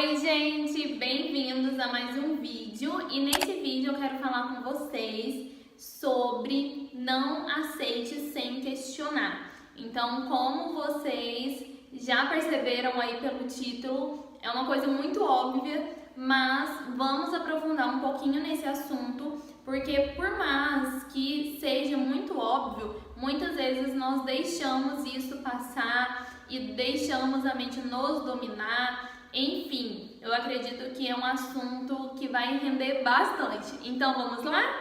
Oi, gente! Bem-vindos a mais um vídeo. E nesse vídeo eu quero falar com vocês sobre não aceite sem questionar. Então, como vocês já perceberam aí pelo título, é uma coisa muito óbvia, mas vamos aprofundar um pouquinho nesse assunto, porque por mais que seja muito óbvio, muitas vezes nós deixamos isso passar e deixamos a mente nos dominar. Enfim, eu acredito que é um assunto que vai render bastante. Então vamos lá?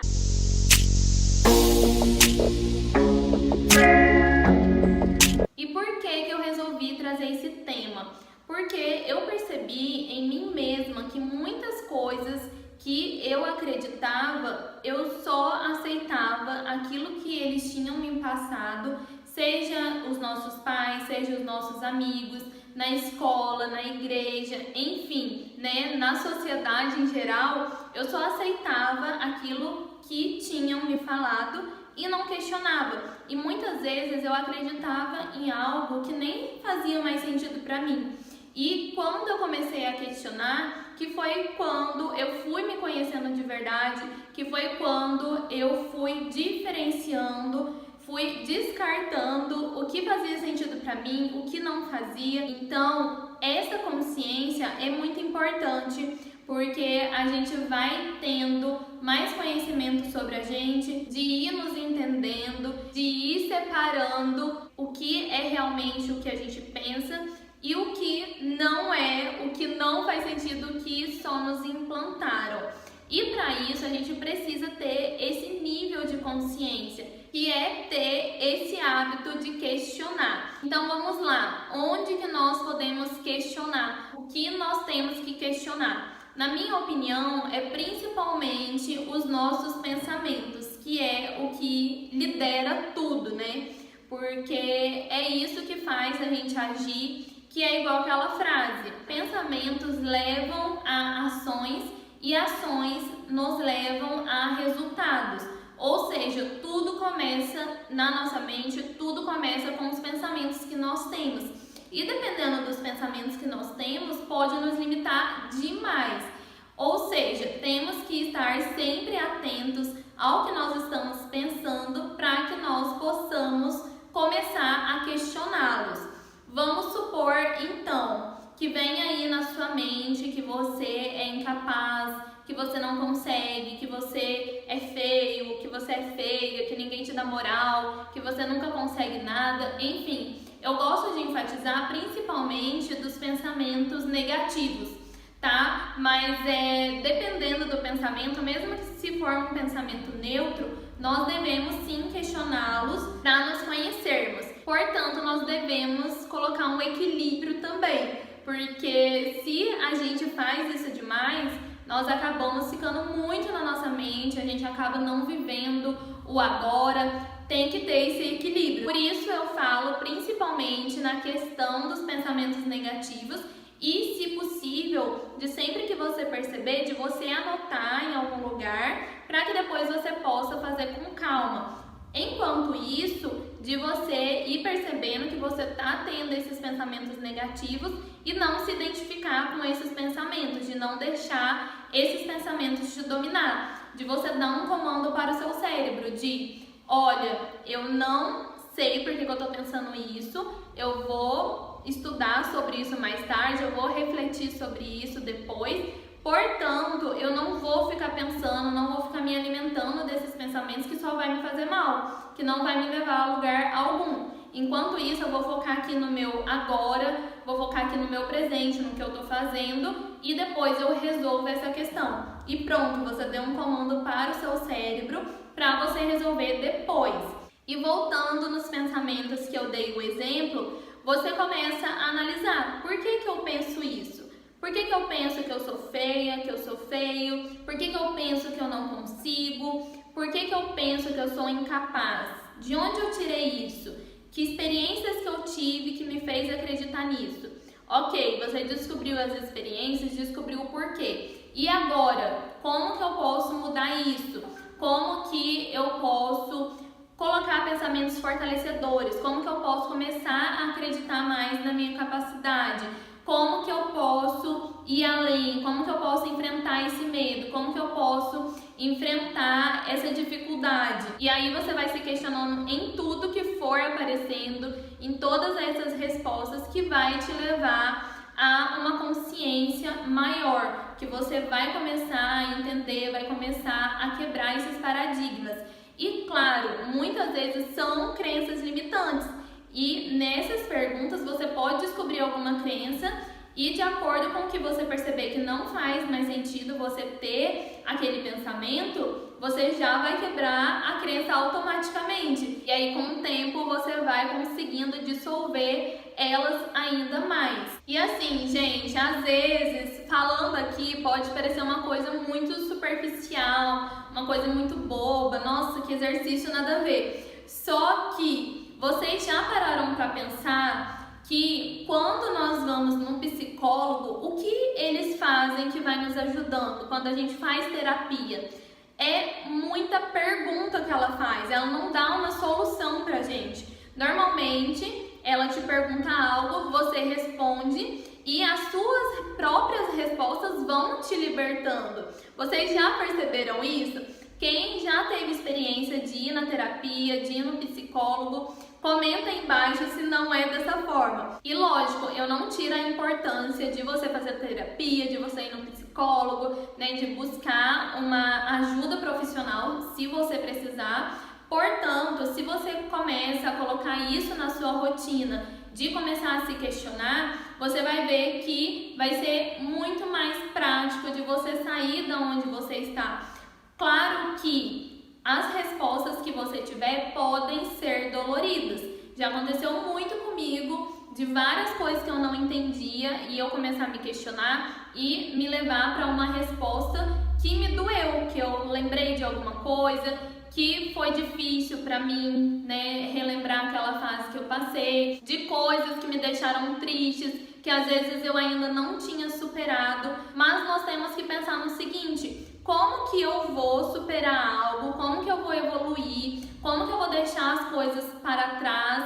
E por que eu resolvi trazer esse tema? Porque eu percebi em mim mesma que muitas coisas que eu acreditava, eu só aceitava aquilo que eles tinham me passado, seja os nossos pais, seja os nossos amigos, na escola, na igreja, enfim, né, na sociedade em geral, eu só aceitava aquilo que tinham me falado e não questionava. E muitas vezes eu acreditava em algo que nem fazia mais sentido para mim. E quando eu comecei a questionar, que foi quando eu fui me conhecendo de verdade, que foi quando eu fui diferenciando, fui descartando o que fazia sentido para mim, o que não fazia. Então, essa consciência é muito importante, porque a gente vai tendo mais conhecimento sobre a gente, de ir nos entendendo, de ir separando o que é realmente o que a gente pensa e o que não é, o que não faz sentido, que só nos implantaram. E para isso a gente precisa ter esse nível de consciência, que é ter esse hábito de questionar. Então vamos lá, onde que nós podemos questionar? O que nós temos que questionar? Na minha opinião, é principalmente os nossos pensamentos, que é o que lidera tudo, né? Porque é isso que faz a gente agir, que é igual aquela frase: pensamentos levam a ações e ações nos levam a resultados. Ou seja, tudo começa na nossa mente, tudo começa com os pensamentos que nós temos. E dependendo dos pensamentos que nós temos, pode nos limitar demais. Ou seja, temos que estar sempre atentos ao que nós estamos pensando para que nós possamos começar a questioná-los. Vamos supor, então, que vem aí na sua mente que você é incapaz, que você não consegue, que você é feio, que você é feia, que ninguém te dá moral, que você nunca consegue nada, enfim. Eu gosto de enfatizar principalmente dos pensamentos negativos, tá? Mas dependendo do pensamento, mesmo que se for um pensamento neutro, nós devemos sim questioná-los para nos conhecermos. Portanto, nós devemos colocar um equilíbrio também, porque se a gente faz isso demais, nós acabamos ficando muito na nossa mente, a gente acaba não vivendo o agora. Tem que ter esse equilíbrio. Por isso eu falo principalmente na questão dos pensamentos negativos e, se possível, de sempre que você perceber, de você anotar em algum lugar para que depois você possa fazer com calma. Enquanto isso, de você ir percebendo que você está tendo esses pensamentos negativos e não se identificar com esses pensamentos, de não deixar esses pensamentos te dominar, de você dar um comando para o seu cérebro de: olha, eu não sei por que eu estou pensando isso, eu vou estudar sobre isso mais tarde, eu vou refletir sobre isso depois. Portanto, eu não vou ficar pensando, não vou ficar me alimentando desses pensamentos que só vai me fazer mal, que não vai me levar a lugar algum. Enquanto isso, eu vou focar aqui no meu agora, vou focar aqui no meu presente, no que eu tô fazendo, e depois eu resolvo essa questão. E pronto, você deu um comando para o seu cérebro para você resolver depois. E voltando nos pensamentos que eu dei o exemplo, você começa a analisar: por que eu penso isso? Por que eu penso que eu sou feia, que eu sou feio? Por que eu penso que eu não consigo? Por que eu penso que eu sou incapaz? De onde eu tirei isso? Que experiências que eu tive que me fez acreditar nisso? Ok, você descobriu as experiências, descobriu o porquê. E agora, como que eu posso mudar isso? Como que eu posso colocar pensamentos fortalecedores? Como que eu posso começar a acreditar mais na minha capacidade? como que eu posso ir além, como que eu posso enfrentar esse medo, como que eu posso enfrentar essa dificuldade. E aí você vai se questionando em tudo que for aparecendo, em todas essas respostas que vai te levar a uma consciência maior, que você vai começar a entender, vai começar a quebrar esses paradigmas. E claro, muitas vezes são crenças limitantes. E nessas perguntas você pode descobrir alguma crença e de acordo com o que você perceber que não faz mais sentido você ter aquele pensamento, você já vai quebrar a crença automaticamente. E aí com o tempo você vai conseguindo dissolver elas ainda mais. E assim, gente, às vezes falando aqui pode parecer uma coisa muito superficial, uma coisa muito boba, nossa, que exercício nada a ver. Só que vocês já pararam para pensar que quando nós vamos num psicólogo, o que eles fazem que vai nos ajudando quando a gente faz terapia? É muita pergunta que ela faz, ela não dá uma solução pra gente. Normalmente, ela te pergunta algo, você responde e as suas próprias respostas vão te libertando. Vocês já perceberam isso? Quem já teve experiência de ir na terapia, de ir no psicólogo, comenta aí embaixo se não é dessa forma. E lógico, eu não tiro a importância de você fazer terapia, de você ir no psicólogo, né, de buscar uma ajuda profissional se você precisar. Portanto, se você começa a colocar isso na sua rotina, de começar a se questionar, você vai ver que vai ser muito mais prático de você sair da onde você está. Claro que as respostas que você tiver podem ser doloridas. Já aconteceu muito comigo de várias coisas que eu não entendia e eu começar a me questionar e me levar para uma resposta que me doeu, que eu lembrei de alguma coisa, que foi difícil para mim, né, relembrar aquela fase que eu passei, de coisas que me deixaram tristes, que às vezes eu ainda não tinha superado, mas nós temos que pensar no seguinte: como que eu vou superar algo? Como que eu vou evoluir? Como que eu vou deixar as coisas para trás?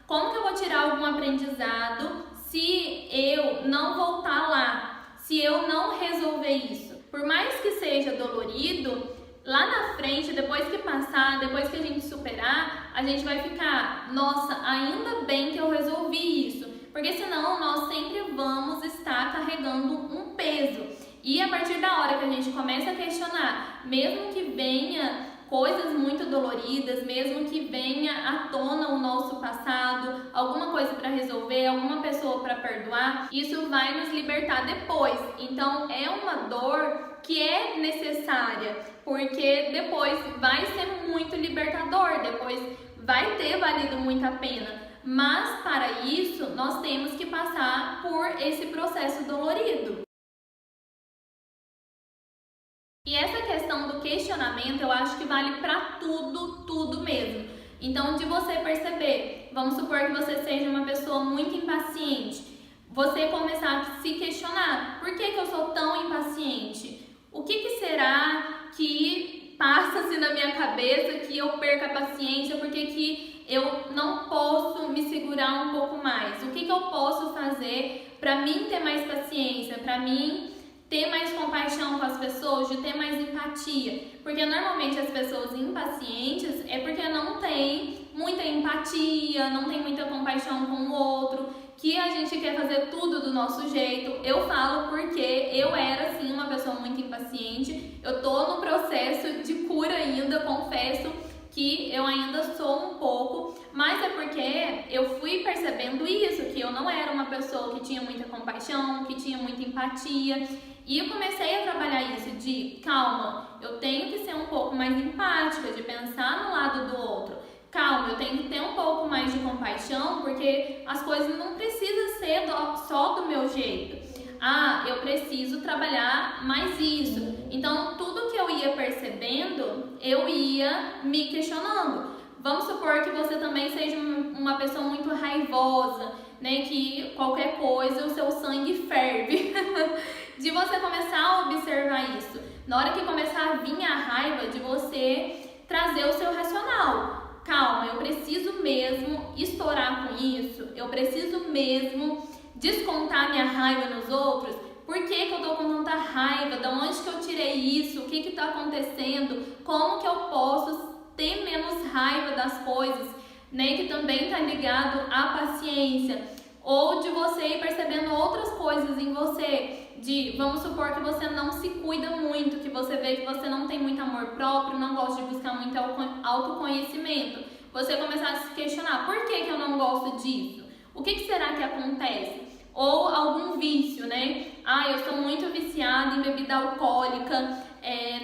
Como que eu vou tirar algum aprendizado se eu não voltar lá? Se eu não resolver isso? Por mais que seja dolorido, lá na frente, depois que passar, depois que a gente superar, a gente vai ficar, nossa, ainda bem que eu resolvi isso. Porque senão nós sempre vamos estar carregando um peso. E a partir da hora que a gente começa a questionar, mesmo que venha coisas muito doloridas, mesmo que venha à tona o nosso passado, alguma coisa para resolver, alguma pessoa para perdoar, isso vai nos libertar depois. Então é uma dor que é necessária, porque depois vai ser muito libertador, depois vai ter valido muito a pena. Mas para isso nós temos que passar por esse processo dolorido. E essa questão do questionamento eu acho que vale para tudo mesmo. Então, de você perceber, vamos supor que você seja uma pessoa muito impaciente, você começar a se questionar: por que eu sou tão impaciente? O que será que passa-se na minha cabeça que eu perco a paciência? Por que eu não posso me segurar um pouco mais? O que eu posso fazer para mim ter mais paciência, para mim ter mais compaixão com as pessoas, de ter mais empatia? Porque normalmente as pessoas impacientes é porque não tem muita empatia, não tem muita compaixão com o outro, que a gente quer fazer tudo do nosso jeito. Eu falo porque eu era assim uma pessoa muito impaciente, eu tô no processo de cura ainda, confesso que eu ainda sou um pouco, mas é porque eu fui percebendo isso, que eu não era uma pessoa que tinha muita compaixão, que tinha muita empatia. E eu comecei a trabalhar isso de, calma, eu tenho que ser um pouco mais empática, de pensar no lado do outro. Calma, eu tenho que ter um pouco mais de compaixão, porque as coisas não precisam ser só do meu jeito. Ah, eu preciso trabalhar mais isso. Então, tudo que eu ia percebendo, eu ia me questionando. Vamos supor que você também seja uma pessoa muito raivosa, né? Que qualquer coisa o seu sangue ferve. De você começar a observar isso. Na hora que começar a vir a raiva, de você trazer o seu racional. Calma, eu preciso mesmo estourar com isso? Eu preciso mesmo descontar minha raiva nos outros? Por que que eu tô com tanta raiva? Da onde que eu tirei isso? O que que tá acontecendo? Como que eu posso ter menos raiva das coisas, né? Que também tá ligado à paciência. Ou de você ir percebendo outras coisas em você. Vamos supor que você não se cuida muito, que você vê que você não tem muito amor próprio, não gosta de buscar muito autoconhecimento. Você começar a se questionar, por que que eu não gosto disso? O que que será que acontece? Ou algum vício, né? Eu sou muito viciada em bebida alcoólica,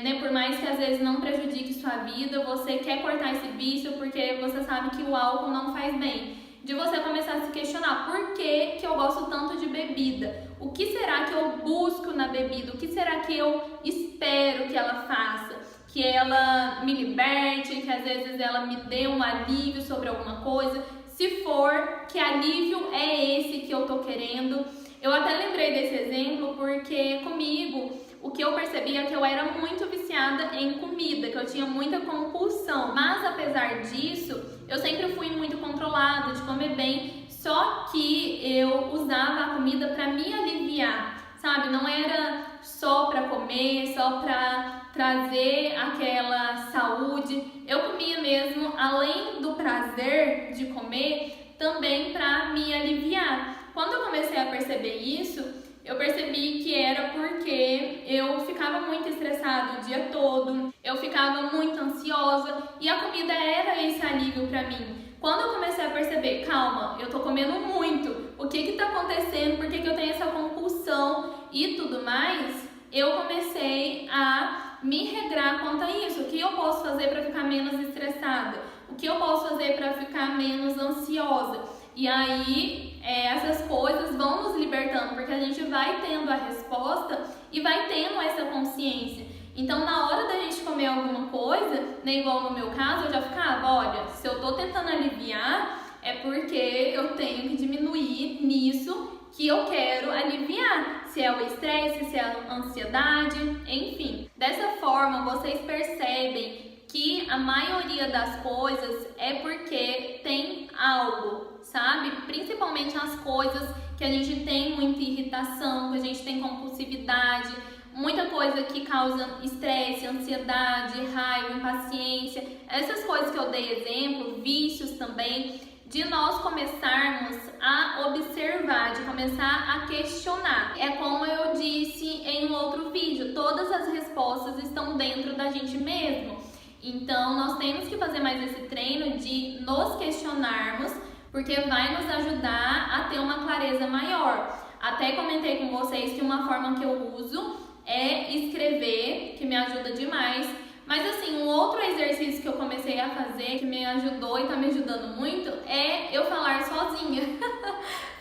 né? Por mais que às vezes não prejudique sua vida, você quer cortar esse vício porque você sabe que o álcool não faz bem. De você começar a se questionar, por que que eu gosto tanto de bebida? O que será que eu busco na bebida? O que será que eu espero que ela faça? Que ela me liberte, que às vezes ela me dê um alívio sobre alguma coisa. Se for, que alívio é esse que eu tô querendo? Eu até lembrei desse exemplo porque comigo, o que eu percebi é que eu era muito viciada em comida, que eu tinha muita compulsão. Mas apesar disso, eu sempre fui muito controlada de comer bem, só que eu usava a comida para me aliviar, sabe? Não era só para comer, só para trazer aquela saúde. Eu comia mesmo, além do prazer de comer, também para me aliviar. Quando eu comecei a perceber isso, eu percebi que era porque eu ficava muito estressada o dia todo, eu ficava muito ansiosa e a comida era esse alívio para mim. Quando eu comecei a perceber, calma, eu tô comendo muito, o que que tá acontecendo, por que que eu tenho essa compulsão e tudo mais, eu comecei a me regrar quanto a isso. O que eu posso fazer para ficar menos estressada? O que eu posso fazer para ficar menos ansiosa? E aí, essas coisas vão nos libertando, porque a gente vai tendo a resposta e vai tendo essa consciência. Então, na hora da gente comer alguma coisa, né, igual no meu caso, eu já ficava, olha, se eu tô tentando aliviar, é porque eu tenho que diminuir nisso que eu quero aliviar, se é o estresse, se é a ansiedade, enfim. Dessa forma, vocês percebem que a maioria das coisas é porque tem algo, sabe? Principalmente as coisas que a gente tem muita irritação, que a gente tem compulsividade, muita coisa que causa estresse, ansiedade, raiva, impaciência. Essas coisas que eu dei exemplo, vícios também, de nós começarmos a observar, de começar a questionar. É como eu disse em um outro vídeo, todas as respostas estão dentro da gente mesmo. Então, nós temos que fazer mais esse treino de nos questionarmos, porque vai nos ajudar a ter uma clareza maior. Até comentei com vocês que uma forma que eu uso é escrever, que me ajuda demais. Mas assim, um outro exercício que eu comecei a fazer, que me ajudou e tá me ajudando muito, é eu falar sozinha.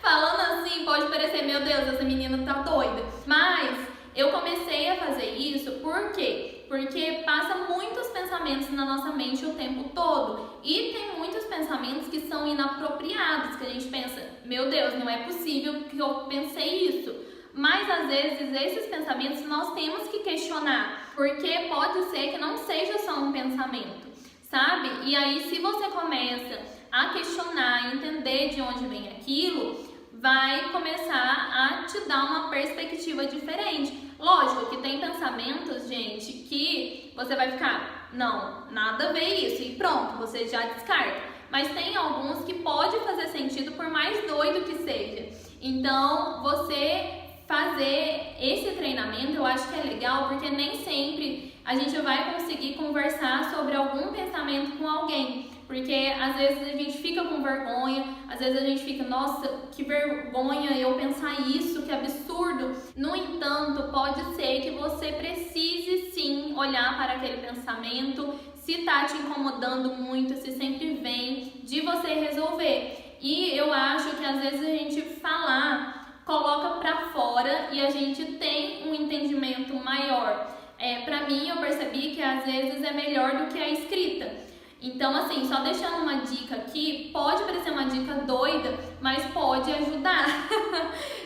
Falando assim, pode parecer, meu Deus, essa menina tá doida. Mas eu comecei a fazer isso, por quê? Porque passa muitos pensamentos na nossa mente o tempo todo. E tem muitos pensamentos que são inapropriados, que a gente pensa, meu Deus, não é possível que eu pensei isso. Mas às vezes esses pensamentos nós temos que questionar, porque pode ser que não seja só um pensamento, sabe? E aí se você começa a questionar, entender de onde vem aquilo, vai começar a te dar uma perspectiva diferente. Lógico que tem pensamentos, gente, que você vai ficar, não, nada a ver isso, e pronto, você já descarta. Mas tem alguns que pode fazer sentido por mais doido que seja. Então, você fazer esse treinamento, eu acho que é legal, porque nem sempre a gente vai conseguir conversar sobre algum pensamento com alguém, porque às vezes a gente fica com vergonha, às vezes a gente fica, nossa, que vergonha eu pensar isso, que absurdo. No entanto, pode ser que você precise sim olhar para aquele pensamento, se tá te incomodando muito, se sempre vem, de você resolver. E eu acho que às vezes a gente falar coloca pra fora e a gente tem um entendimento maior. Pra mim, eu percebi que às vezes é melhor do que a escrita. Então, assim, só deixando uma dica aqui, pode parecer uma dica doida, mas pode ajudar.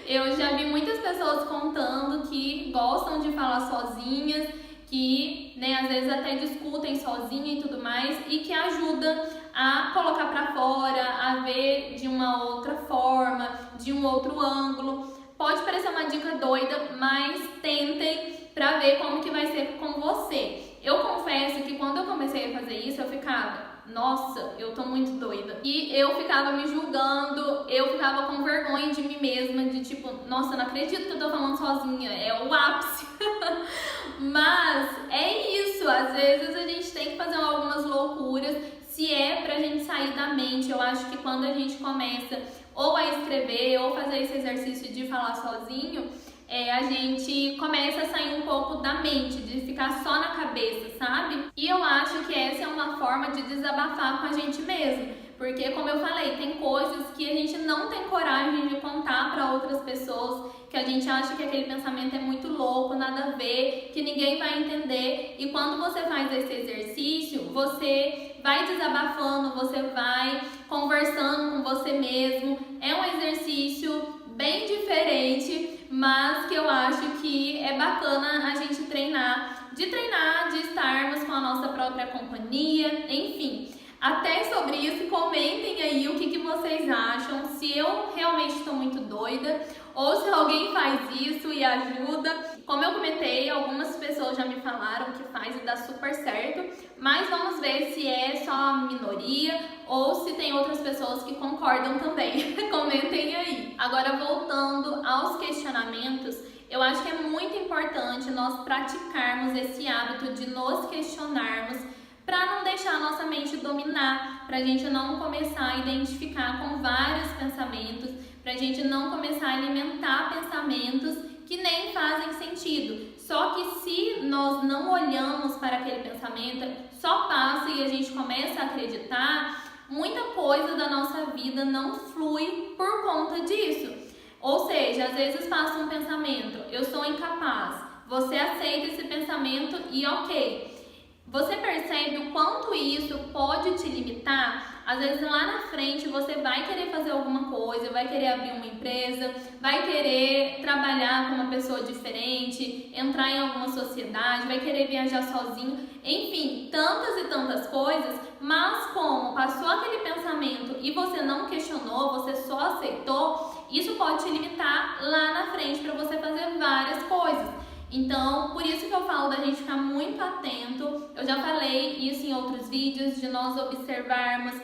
Eu já vi muitas pessoas contando que gostam de falar sozinhas, que, né, às vezes até discutem sozinha e tudo mais, e que ajuda a colocar pra fora, a ver de uma outra forma, de um outro ângulo. Pode parecer uma dica doida, mas tentem pra ver como que vai ser com você. Eu confesso que quando eu comecei a fazer isso, eu ficava, nossa, eu tô muito doida. E eu ficava me julgando, eu ficava com vergonha de mim mesma, de tipo, nossa, eu não acredito que eu tô falando sozinha, é o ápice. Mas é isso, às vezes a gente tem que fazer algumas loucuras, se é pra gente sair da mente. Eu acho que quando a gente começa ou a escrever ou fazer esse exercício de falar sozinho, a gente começa a sair um pouco da mente, de ficar só na cabeça, sabe? E eu acho que essa é uma forma de desabafar com a gente mesmo, porque como eu falei, tem coisas que a gente não tem coragem de contar para outras pessoas, que a gente acha que aquele pensamento é muito louco, nada a ver, que ninguém vai entender. E quando você faz esse exercício, você vai desabafando, você vai conversando com você mesmo. É um exercício bem diferente, mas que eu acho que é bacana a gente treinar, de estarmos com a nossa própria companhia, enfim. Até sobre isso, comentem aí o que vocês acham, se eu realmente estou muito doida ou se alguém faz isso e ajuda. Como eu comentei, algumas pessoas já me falaram que faz e dá super certo, mas vamos ver se é só a minoria ou se tem outras pessoas que concordam também. Comentem aí. Agora, voltando aos questionamentos, eu acho que é muito importante nós praticarmos esse hábito de nos questionarmos, para não deixar a nossa mente dominar, para a gente não começar a identificar com vários pensamentos, para a gente não começar a alimentar pensamentos que nem fazem sentido. Só que se nós não olhamos para aquele pensamento, só passa e a gente começa a acreditar, muita coisa da nossa vida não flui por conta disso. Ou seja, às vezes passa um pensamento, eu sou incapaz, você aceita esse pensamento e ok. Você percebe o quanto isso pode te limitar? Às vezes lá na frente você vai querer fazer alguma coisa, vai querer abrir uma empresa, vai querer trabalhar com uma pessoa diferente, entrar em alguma sociedade, vai querer viajar sozinho, enfim, tantas e tantas coisas, mas como passou aquele pensamento e você não questionou, você só aceitou, isso pode te limitar lá na frente para você fazer várias coisas. Então, por isso que eu falo da gente ficar muito atento. Eu já falei isso em outros vídeos, de nós observarmos,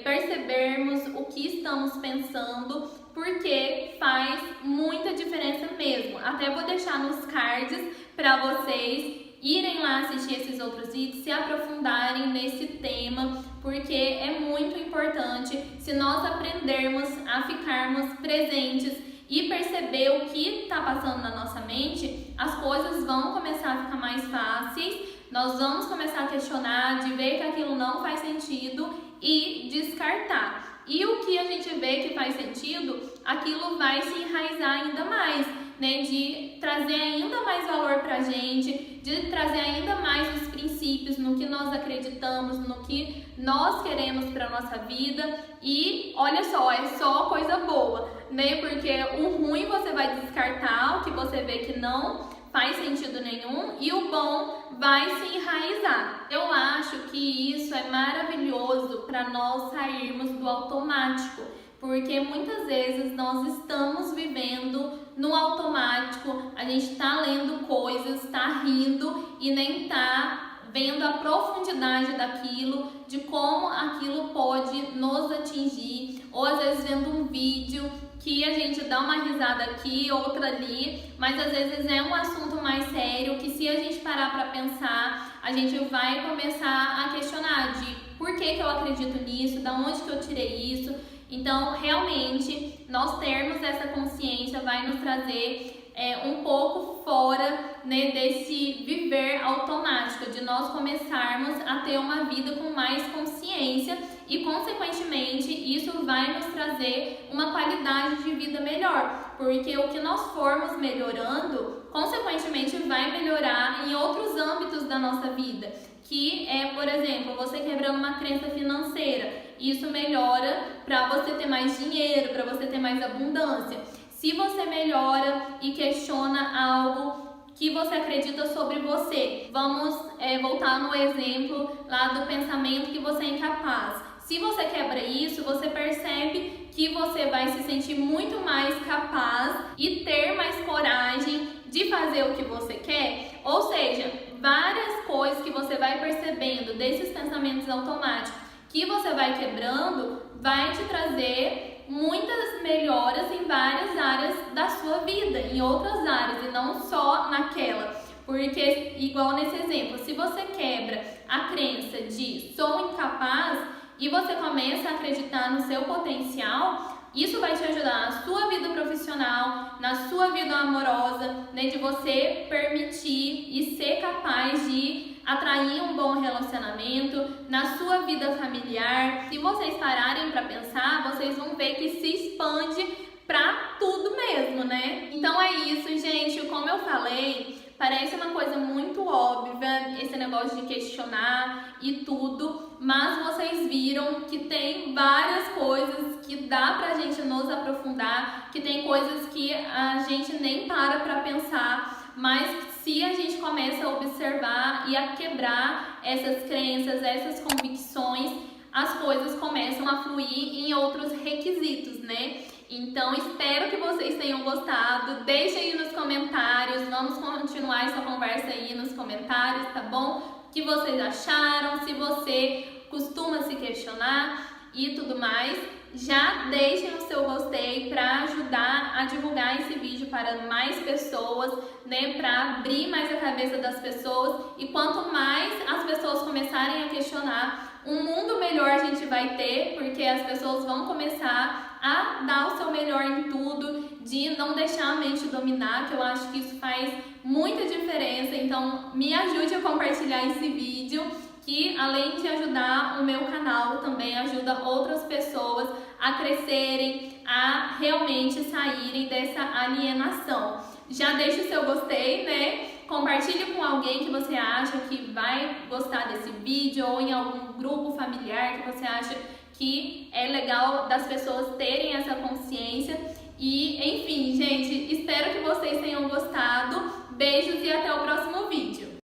percebermos o que estamos pensando, porque faz muita diferença mesmo. Até vou deixar nos cards para vocês irem lá assistir esses outros vídeos, se aprofundarem nesse tema, porque é muito importante se nós aprendermos a ficarmos presentes e perceber o que está passando na nossa mente, as coisas vão começar a ficar mais fáceis, nós vamos começar a questionar, de ver que aquilo não faz sentido e descartar. E o que a gente vê que faz sentido, aquilo vai se enraizar ainda mais, né? De trazer ainda mais valor pra gente, de trazer ainda mais os princípios no que nós acreditamos, no que nós queremos pra nossa vida. E olha só, é só coisa boa, né? Porque o ruim você vai descartar, o que você vê que não faz sentido nenhum, e o bom vai se enraizar. Eu acho que isso é maravilhoso para nós sairmos do automático, porque muitas vezes nós estamos vivendo no automático, a gente está lendo coisas, está rindo e nem está vendo a profundidade daquilo, de como aquilo pode nos atingir, ou às vezes vendo um vídeo que a gente dá uma risada aqui, outra ali, mas às vezes é um assunto mais sério que, se a gente parar para pensar, a gente vai começar a questionar de por que eu acredito nisso, da onde que eu tirei isso. Então, realmente, nós termos essa consciência vai nos trazer um pouco fora, né, desse viver automático, de nós começarmos a ter uma vida com mais consciência e, consequentemente, isso vai nos trazer uma qualidade de vida melhor, porque o que nós formos melhorando, consequentemente, vai melhorar em outros âmbitos da nossa vida, que é, por exemplo, você quebrando uma crença financeira. Isso melhora para você ter mais dinheiro, para você ter mais abundância. Se você melhora e questiona algo que você acredita sobre você, vamos voltar no exemplo lá do pensamento que você é incapaz. Se você quebra isso, você percebe que você vai se sentir muito mais capaz e ter mais coragem de fazer o que você quer. Ou seja, várias coisas que você vai percebendo desses pensamentos automáticos que você vai quebrando, vai te trazer muitas melhoras em várias áreas da sua vida, em outras áreas e não só naquela. Porque, igual nesse exemplo, se você quebra a crença de sou incapaz e você começa a acreditar no seu potencial, isso vai te ajudar na sua vida profissional, na sua vida amorosa, né, de você permitir e ser capaz de atrair um bom relacionamento, na sua vida familiar. Se vocês pararem para pensar, vocês vão ver que se expande para tudo mesmo, né? Então é isso, gente. Como eu falei, parece uma coisa muito óbvia esse negócio de questionar e tudo, mas vocês viram que tem várias coisas que dá pra gente nos aprofundar, que tem coisas que a gente nem para pensar, mas se a gente começa a observar e a quebrar essas crenças, essas convicções, as coisas começam a fluir em outros requisitos, né? Então, espero que vocês tenham gostado. Deixem aí nos comentários, vamos continuar essa conversa aí nos comentários, tá bom? O que vocês acharam, se você costuma se questionar e tudo mais. Já deixem o seu gostei para ajudar a divulgar esse vídeo para mais pessoas, né? Para abrir mais a cabeça das pessoas. E quanto mais as pessoas começarem a questionar, um mundo melhor a gente vai ter, porque as pessoas vão começar a dar o seu melhor em tudo, de não deixar a mente dominar, que eu acho que isso faz muita diferença. Então, me ajude a compartilhar esse vídeo, que além de ajudar o meu canal, também ajuda outras pessoas a crescerem, a realmente saírem dessa alienação. Já deixa o seu gostei, né? Compartilhe com alguém que você acha que vai gostar desse vídeo, ou em algum grupo familiar que você acha que é legal das pessoas terem essa consciência. E, enfim, gente, espero que vocês tenham gostado. Beijos